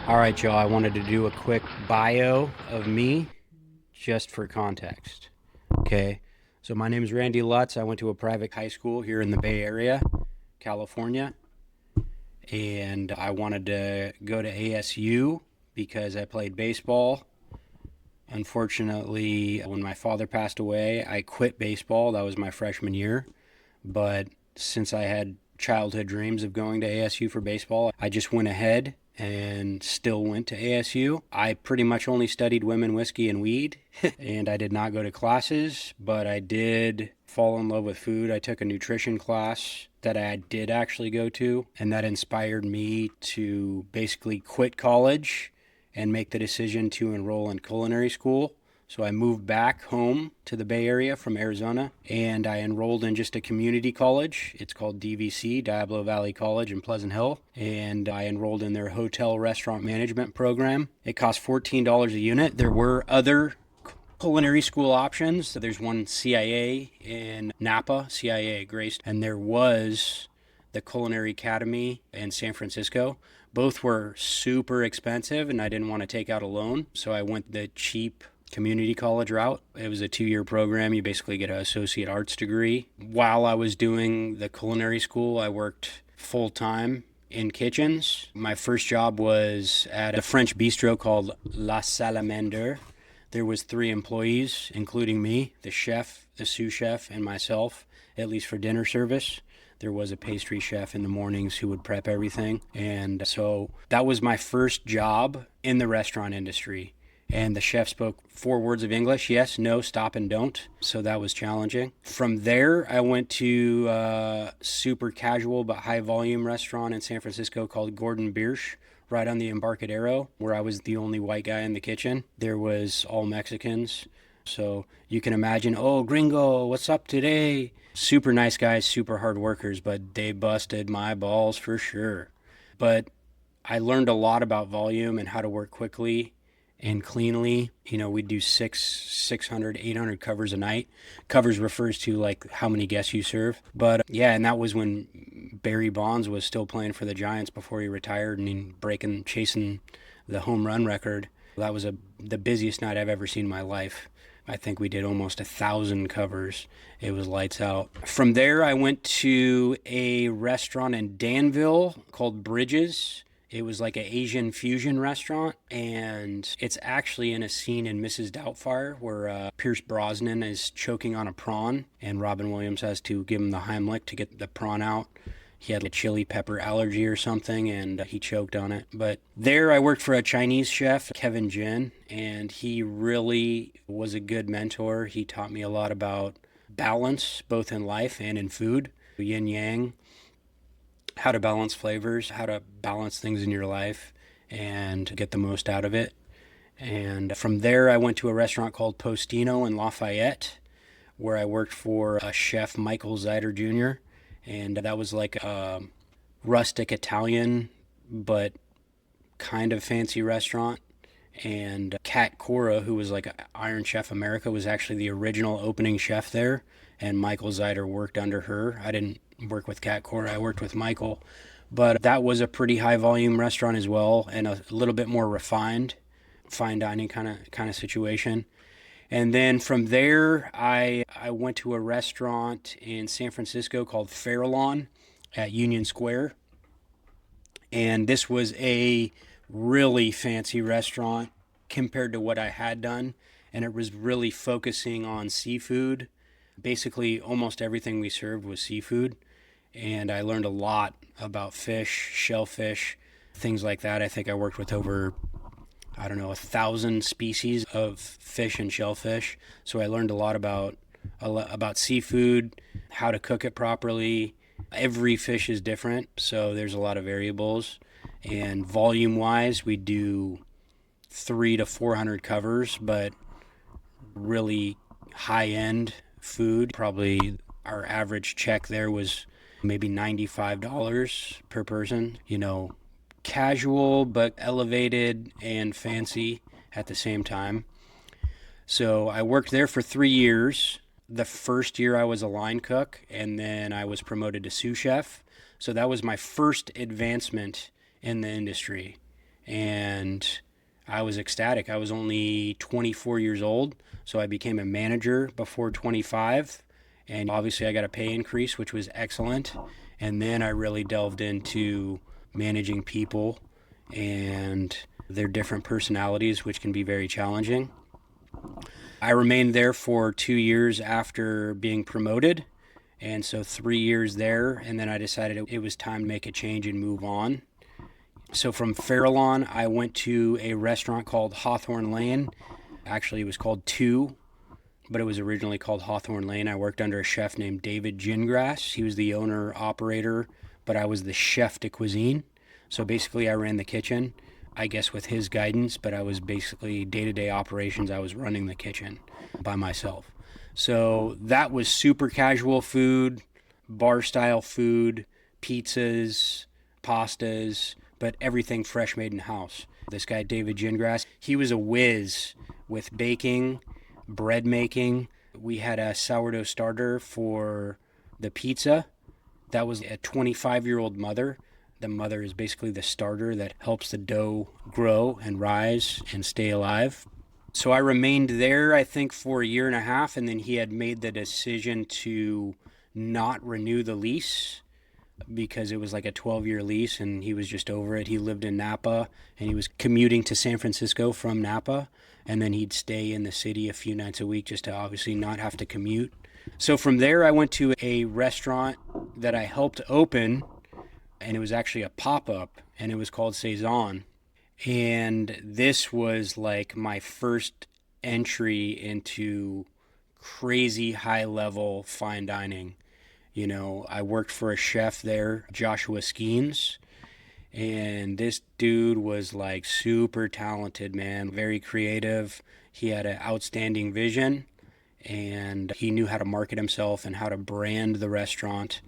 All right, y'all, I wanted to do a quick bio of me just for context. Okay, so my name is Randy Lutz. I went to a private high school here in the Bay Area, California, and I wanted to go to ASU because I played baseball. Unfortunately, when my father passed away, I quit baseball. That was my freshman year. But since I had childhood dreams of going to ASU for baseball, I just went ahead and still went to ASU. I pretty much only studied women, whiskey, and weed, and I did not go to classes, but I did fall in love with food. I took a nutrition class that I did actually go to, and that inspired me to basically quit college and make the decision to enroll in culinary school. So I moved back home to the Bay Area from Arizona, and I enrolled in just a community college. It's called DVC, Diablo Valley College in Pleasant Hill, and I enrolled in their hotel restaurant management program. It cost $14 a unit. There were other culinary school options. So there's one CIA in Napa, CIA Grace, and there was the Culinary Academy in San Francisco. Both were super expensive, and I didn't want to take out a loan, so I went the cheap community college route. It was a 2-year program. You basically get an associate arts degree. While I was doing the culinary school, I worked full time in kitchens. My first job was at a French bistro called La Salamander. There was 3 employees, including me, the chef, the sous chef, and myself, at least for dinner service. There was a pastry chef in the mornings who would prep everything. And so that was my first job in the restaurant industry. And the chef spoke 4 words of English: yes, no, stop, and don't. So that was challenging. From there, I went to a super casual but high volume restaurant in San Francisco called Gordon Biersch, right on the Embarcadero, where I was the only white guy in the kitchen. There was all Mexicans. So you can imagine, oh, gringo, what's up today? Super nice guys, super hard workers, but they busted my balls for sure. But I learned a lot about volume and how to work quickly and cleanly. We'd do 600, 800 covers a night. Covers refers to like how many guests you serve. But yeah, and that was when Barry Bonds was still playing for the Giants before he retired and chasing the home run record. That was the busiest night I've ever seen in my life. I think we did almost 1,000 covers. It was lights out. From there, I went to a restaurant in Danville called Bridges. It was like an Asian fusion restaurant, and it's actually in a scene in Mrs. Doubtfire where Pierce Brosnan is choking on a prawn, and Robin Williams has to give him the Heimlich to get the prawn out. He had a chili pepper allergy or something, and he choked on it. But there I worked for a Chinese chef, Kevin Jin, and he really was a good mentor. He taught me a lot about balance, both in life and in food, yin yang, how to balance flavors, how to balance things in your life and get the most out of it. And from there, I went to a restaurant called Postino in Lafayette, where I worked for a chef, Michael Zider Jr., and that was like a rustic Italian, but kind of fancy restaurant. And Kat Cora, who was like Iron Chef America, was actually the original opening chef there, and Michael Zider worked under her. I didn't work with Kat Cora, I worked with Michael. But that was a pretty high volume restaurant as well, and a little bit more refined, fine dining kind of situation. And then from there, I went to a restaurant in San Francisco called Fairlawn at Union Square. And this was a really fancy restaurant compared to what I had done. And it was really focusing on seafood. Basically, almost everything we served was seafood. And I learned a lot about fish, shellfish, things like that. I think I worked with over, I don't know, 1,000 species of fish and shellfish. So I learned a lot about seafood, how to cook it properly. Every fish is different, so there's a lot of variables. And volume wise, we do 300 to 400 covers, but really high end food. Probably our average check there was maybe $95 per person. Casual but elevated and fancy at the same time. So I worked there for 3 years. The first year I was a line cook, and then I was promoted to sous chef. So that was my first advancement in the industry. and I was ecstatic. I was only 24 years old, so I became a manager before 25, and obviously I got a pay increase, which was excellent. And then I really delved into managing people and their different personalities, which can be very challenging. I remained there for 2 years after being promoted, and so 3 years there, and then I decided it was time to make a change and move on. So from Farallon, I went to a restaurant called Hawthorne Lane. Actually, it was called Two, but it was originally called Hawthorne Lane. I worked under a chef named David Gingrass. He was the owner operator, but I was the chef de cuisine. So basically, I ran the kitchen, I guess with his guidance, but I was basically day-to-day operations. I was running the kitchen by myself. So that was super casual food, bar style food, pizzas, pastas, but everything fresh made in house. This guy, David Gingrass, he was a whiz with baking, bread making. We had a sourdough starter for the pizza. That was a 25-year-old mother. The mother is basically the starter that helps the dough grow and rise and stay alive. So I remained there, I think, for a year and a half, and then he had made the decision to not renew the lease because it was like a 12-year lease and he was just over it. He lived in Napa and he was commuting to San Francisco from Napa, and then he'd stay in the city a few nights a week just to obviously not have to commute. So from there, I went to a restaurant that I helped open, and it was actually a pop-up, and it was called Saison. And this was like my first entry into crazy high level fine dining. You know, I worked for a chef there, Joshua Skeens, and this dude was like super talented, man, very creative. He had an outstanding vision, and he knew how to market himself and how to brand the restaurant,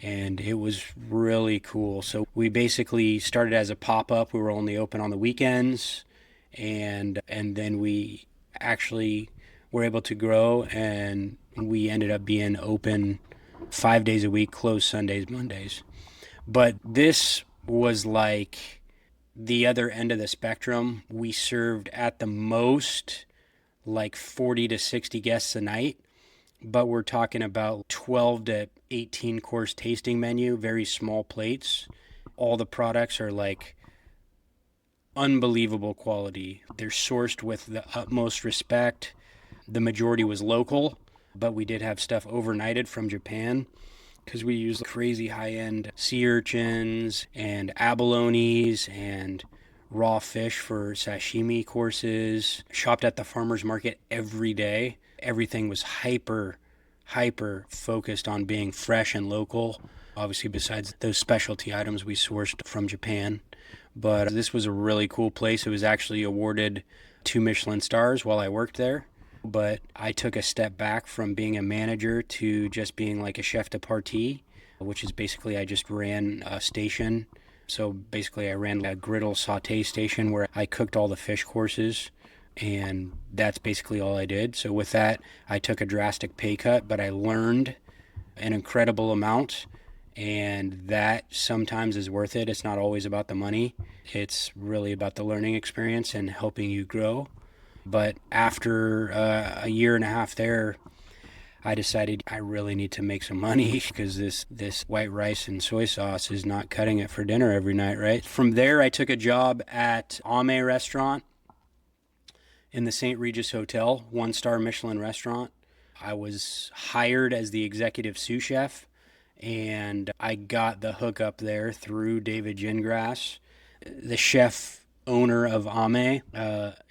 and it was really cool. So we basically started as a pop-up. We were only open on the weekends, and then we actually were able to grow, and we ended up being open 5 days a week, closed Sundays, Mondays. But this was like the other end of the spectrum. We served at the most like 40 to 60 guests a night, but we're talking about 12 to 18 course tasting menu, very small plates. All the products are like unbelievable quality. They're sourced with the utmost respect. The majority was local, but we did have stuff overnighted from Japan because we use crazy high-end sea urchins and abalones and raw fish for sashimi courses. Shopped at the farmer's market every day. Everything was hyper focused on being fresh and local. Obviously, besides those specialty items we sourced from Japan. But this was a really cool place. It was actually awarded 2 Michelin-stars while I worked there. But I took a step back from being a manager to just being like a chef de partie, which is basically I just ran a station. So basically I ran a griddle saute station where I cooked all the fish courses, and that's basically all I did. So with that, I took a drastic pay cut, but I learned an incredible amount, and that sometimes is worth it. It's not always about the money. It's really about the learning experience and helping you grow. But after a year and a half there, I decided I really need to make some money because this white rice and soy sauce is not cutting it for dinner every night, right? From there, I took a job at Ame Restaurant in the St. Regis Hotel, 1-star Michelin restaurant. I was hired as the executive sous chef, and I got the hookup there through David Gingrass. The chef owner of Ame,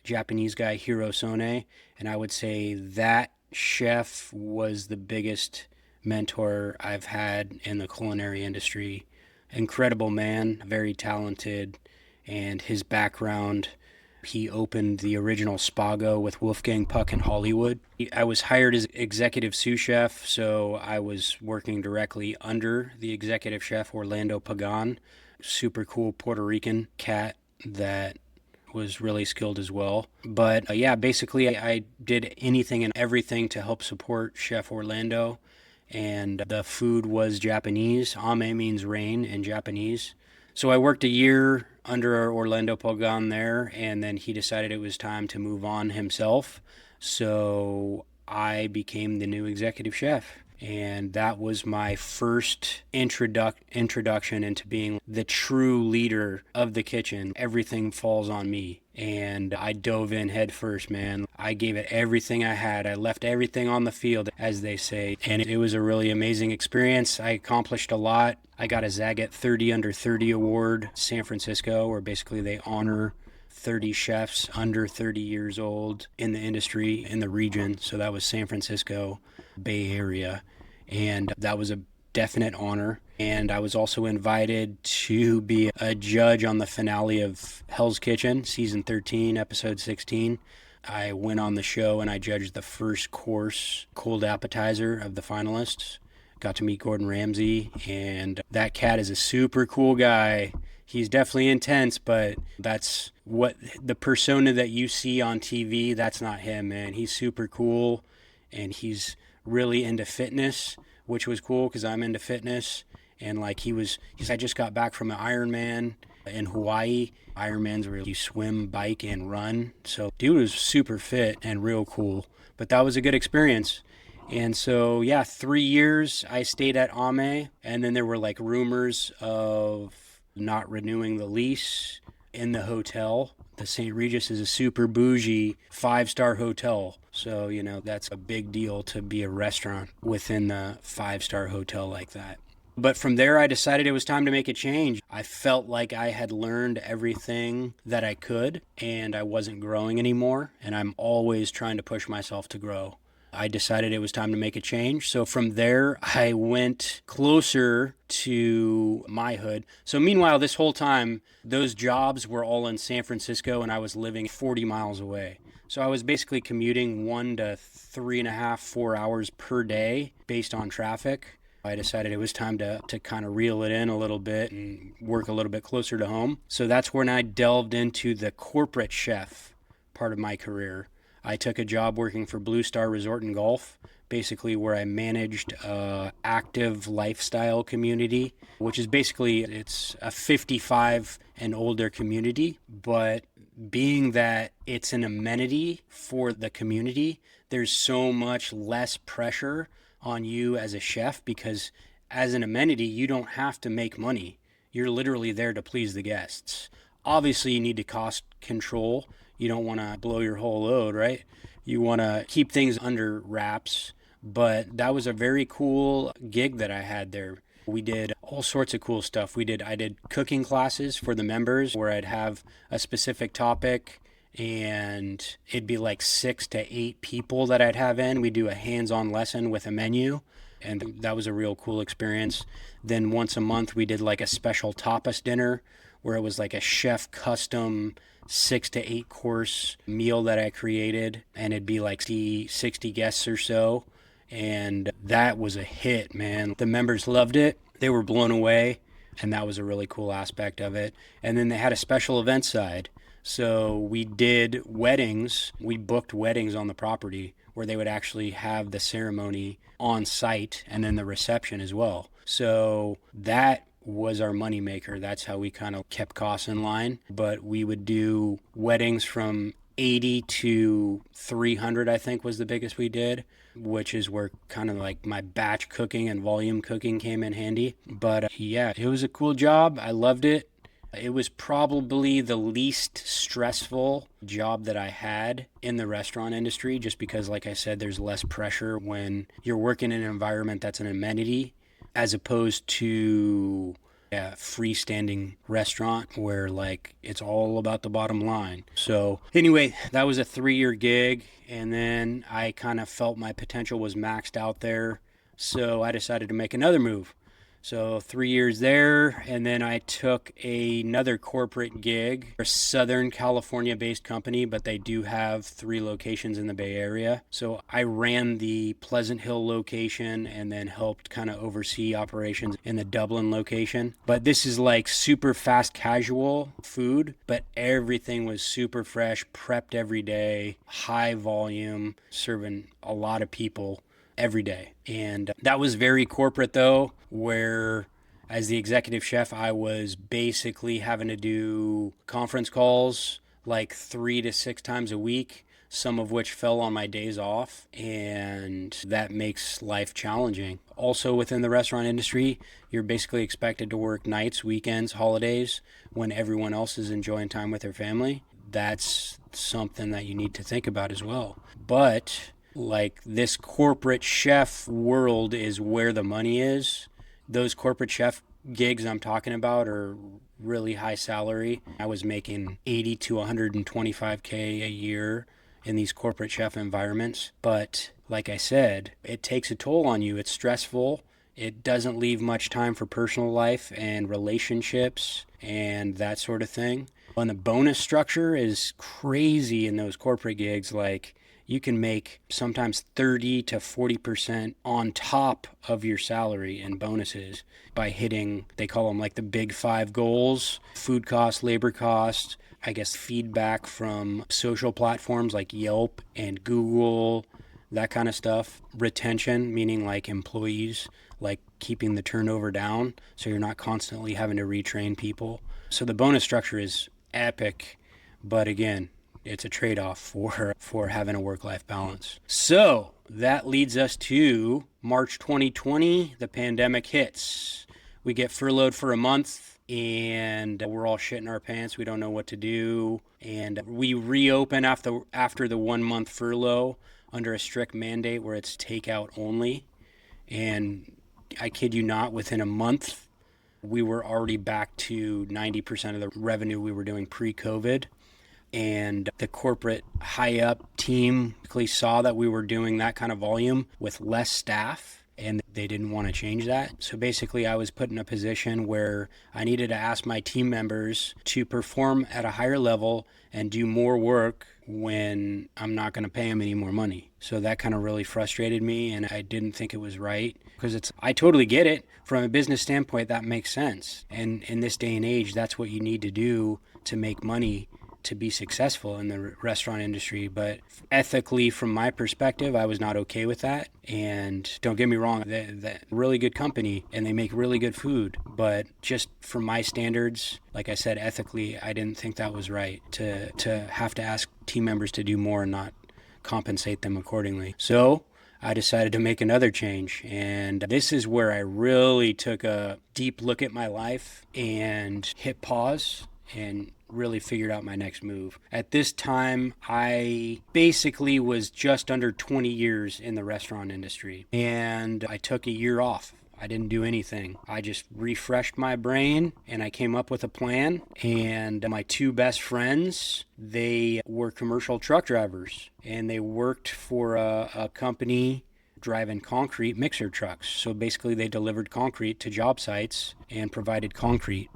Japanese guy Hiro Sone, and I would say that chef was the biggest mentor I've had in the culinary industry. Incredible man, very talented, and his background, he opened the original Spago with Wolfgang Puck in Hollywood. I was hired as executive sous chef, so I was working directly under the executive chef, Orlando Pagan, super cool Puerto Rican cat that was really skilled as well. But yeah, basically I did anything and everything to help support Chef Orlando. And the food was Japanese. Ame means rain in Japanese. So I worked a year under Orlando Pogon there, and then he decided it was time to move on himself. So I became the new executive chef. And that was my first introduction into being the true leader of the kitchen. Everything falls on me. And I dove in head first, man. I gave it everything I had. I left everything on the field, as they say. And it was a really amazing experience. I accomplished a lot. I got a Zagat 30 Under 30 award, San Francisco, where basically they honor 30 chefs under 30 years old in the industry, in the region. So that was San Francisco, Bay Area. And that was a definite honor. And I was also invited to be a judge on the finale of Hell's Kitchen, season 13, episode 16. I went on the show and I judged the first course cold appetizer of the finalists. Got to meet Gordon Ramsay, and that cat is a super cool guy. He's definitely intense, but that's what the persona that you see on TV, that's not him, man. He's super cool, and he's really into fitness, which was cool because I'm into fitness. And like he's I just got back from an Ironman in Hawaii. Ironmans where you swim, bike, and run. So dude was super fit and real cool. But that was a good experience. And so, yeah, 3 years I stayed at Ame, and then there were like rumors of not renewing the lease in the hotel. The St. Regis is a super bougie 5-star hotel. So, you know, that's a big deal to be a restaurant within the 5-star hotel like that. But from there, I decided it was time to make a change. I felt like I had learned everything that I could, and I wasn't growing anymore. And I'm always trying to push myself to grow. I decided it was time to make a change. So from there, I went closer to my hood. So meanwhile, this whole time, those jobs were all in San Francisco, and I was living 40 miles away. So I was basically commuting 1 to 3.5, 4 hours per day based on traffic. I decided it was time to kind of reel it in a little bit and work a little bit closer to home. So that's when I delved into the corporate chef part of my career. I took a job working for Blue Star Resort and Golf, basically where I managed a active lifestyle community, which is basically it's a 55 and older community, but being that it's an amenity for the community, there's so much less pressure on you as a chef because as an amenity, you don't have to make money. You're literally there to please the guests. Obviously, you need to cost control. You don't want to blow your whole load, right? You want to keep things under wraps. But that was a very cool gig that I had there. We did all sorts of cool stuff. I did cooking classes for the members where I'd have a specific topic and it'd be like 6 to 8 people that I'd have in. We'd do a hands-on lesson with a menu, and that was a real cool experience. Then once a month, we did like a special tapas dinner where it was like a chef custom 6 to 8 course meal that I created, and it'd be like 60 guests or so. And that was a hit, man. The members loved it. They were blown away, and that was a really cool aspect of it. And then they had a special event side. So we did weddings. We booked weddings on the property where they would actually have the ceremony on site and then the reception as well. So that was our moneymaker. That's how we kind of kept costs in line. But we would do weddings from 80 to 300, I think was the biggest we did, which is where kind of like my batch cooking and volume cooking came in handy. But yeah, it was a cool job. I loved it. It was probably the least stressful job that I had in the restaurant industry, just because, like I said, there's less pressure when you're working in an environment that's an amenity as opposed to a freestanding restaurant where like it's all about the bottom line. So anyway, that was a 3-year gig, and then I kind of felt my potential was maxed out there. So I decided to make another move. So 3 years there, and then I took another corporate gig, a Southern California-based company, but they do have 3 locations in the Bay Area. So I ran the Pleasant Hill location and then helped kind of oversee operations in the Dublin location. But this is like super fast casual food, but everything was super fresh, prepped every day, high volume, serving a lot of people every day. And that was very corporate though, where As the executive chef, I was basically having to do conference calls like 3 to 6 times a week, some of which fell on my days off, and that makes life challenging. Also, within the restaurant industry, you're basically expected to work nights, weekends, holidays when everyone else is enjoying time with their family. That's something that you need to think about as well. But like this corporate chef world is where the money is. Those corporate chef gigs I'm talking about are really high salary. I was making 80 to 125K a year in these corporate chef environments. But like I said, it takes a toll on you. It's stressful. It doesn't leave much time for personal life and relationships and that sort of thing. And the bonus structure is crazy in those corporate gigs. Like you can make sometimes 30 to 40% on top of your salary in bonuses by hitting, they call them like the big five goals: food cost, labor cost, I guess feedback from social platforms like Yelp and Google, that kind of stuff. Retention, meaning like employees, like keeping the turnover down so you're not constantly having to retrain people. So the bonus structure is epic, but again, it's a trade-off for having a work-life balance. So that leads us to March 2020. The pandemic hits. We get furloughed for a month, and we're all shitting our pants. We don't know what to do, and we reopen after the 1 month furlough under a strict mandate where it's takeout only. And I kid you not, within a month, we were already back to 90% of the revenue we were doing pre-COVID. And the corporate high up team quickly saw that we were doing that kind of volume with less staff, and they didn't want to change that. So basically, I was put in a position where I needed to ask my team members to perform at a higher level and do more work when I'm not going to pay them any more money. So that kind of really frustrated me, and I didn't think it was right, because I totally get it. From a business standpoint, that makes sense. And in this day and age, that's what you need to do to make money, to be successful in the restaurant industry. But ethically, from my perspective, I was not okay with that. And don't get me wrong, they're really good company and they make really good food. But just from my standards, like I said, ethically, I didn't think that was right to have to ask team members to do more and not compensate them accordingly. So I decided to make another change. And this is where I really took a deep look at my life and hit pause and really figured out my next move. At this time, I basically was just under 20 years in the restaurant industry, and I took a year off. I didn't do anything. I just refreshed my brain and I came up with a plan. And my two best friends, they were commercial truck drivers, and they worked for a company driving concrete mixer trucks. So basically they delivered concrete to job sites and provided concrete.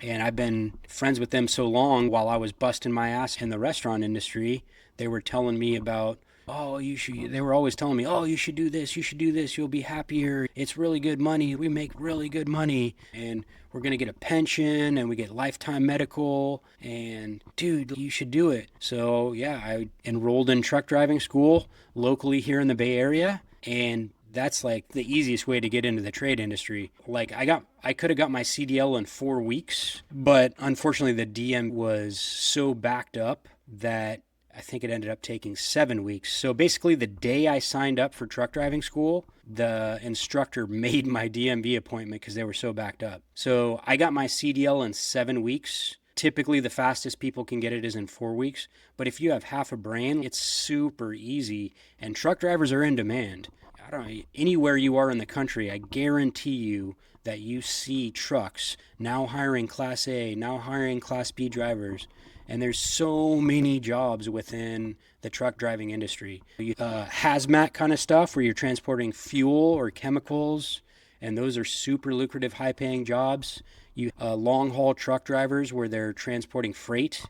And I've been friends with them so long. While I was busting my ass in the restaurant industry, they were telling me about, they were always telling me, you should do this, you'll be happier. It's really good money. We make really good money. And we're going to get a pension and we get lifetime medical. And dude, you should do it. So yeah, I enrolled in truck driving school locally here in the Bay Area. And that's like the easiest way to get into the trade industry. Like I could have got my CDL in 4 weeks, but unfortunately the DM was so backed up that I think it ended up taking 7 weeks. So basically the day I signed up for truck driving school, the instructor made my DMV appointment because they were so backed up. So I got my CDL in 7 weeks. Typically the fastest people can get it is in 4 weeks. But if you have half a brain, it's super easy, and truck drivers are in demand. I don't know, anywhere you are in the country, I guarantee you that you see trucks now hiring Class A, now hiring Class B drivers. And there's so many jobs within the truck driving industry. Hazmat kind of stuff where you're transporting fuel or chemicals, and those are super lucrative, high-paying jobs. You long-haul truck drivers where they're transporting freight,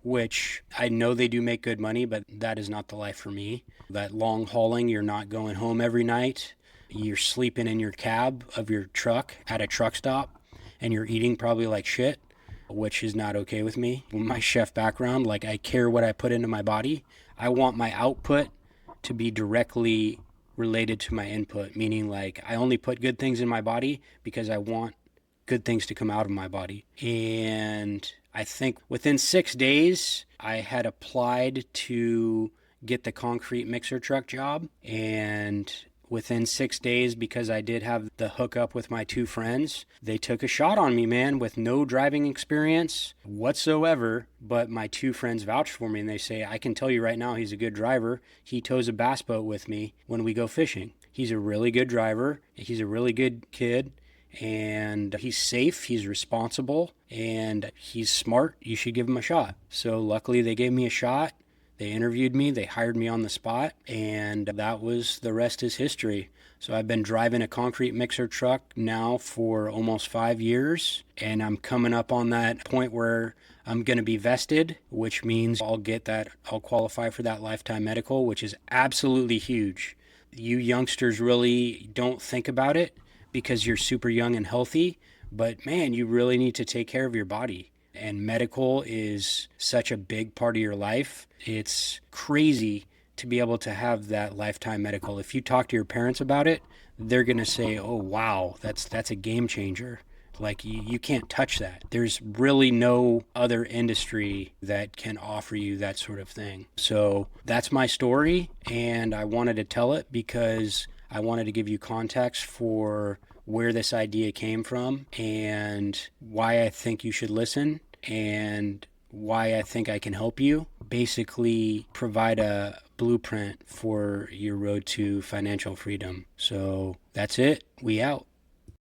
which I know they do make good money, but that is not the life for me. That long hauling, you're not going home every night. You're sleeping in your cab of your truck at a truck stop, and you're eating probably like shit, which is not okay with me. My chef background, like I care what I put into my body. I want my output to be directly related to my input, meaning like I only put good things in my body because I want good things to come out of my body. And I think within 6 days, I had applied to get the concrete mixer truck job. And within 6 days, because I did have the hookup with my two friends, they took a shot on me, man, with no driving experience whatsoever. But my two friends vouched for me, and they say, I can tell you right now, he's a good driver. He tows a bass boat with me when we go fishing. He's a really good driver. He's a really good kid. And he's safe, he's responsible, and he's smart. You should give him a shot. So luckily they gave me a shot. They interviewed me, they hired me on the spot, and that was, the rest is history. So I've been driving a concrete mixer truck now for almost 5 years, and I'm coming up on that point where I'm going to be vested, which means I'll qualify for that lifetime medical, which is absolutely huge. You youngsters really don't think about it because you're super young and healthy, but man, you really need to take care of your body. And medical is such a big part of your life. It's crazy to be able to have that lifetime medical. If you talk to your parents about it, they're going to say, oh, wow, that's a game changer. Like you can't touch that. There's really no other industry that can offer you that sort of thing. So that's my story, and I wanted to tell it because I wanted to give you context for where this idea came from and why I think you should listen and why I think I can help you. Basically, provide a blueprint for your road to financial freedom. So that's it. We out.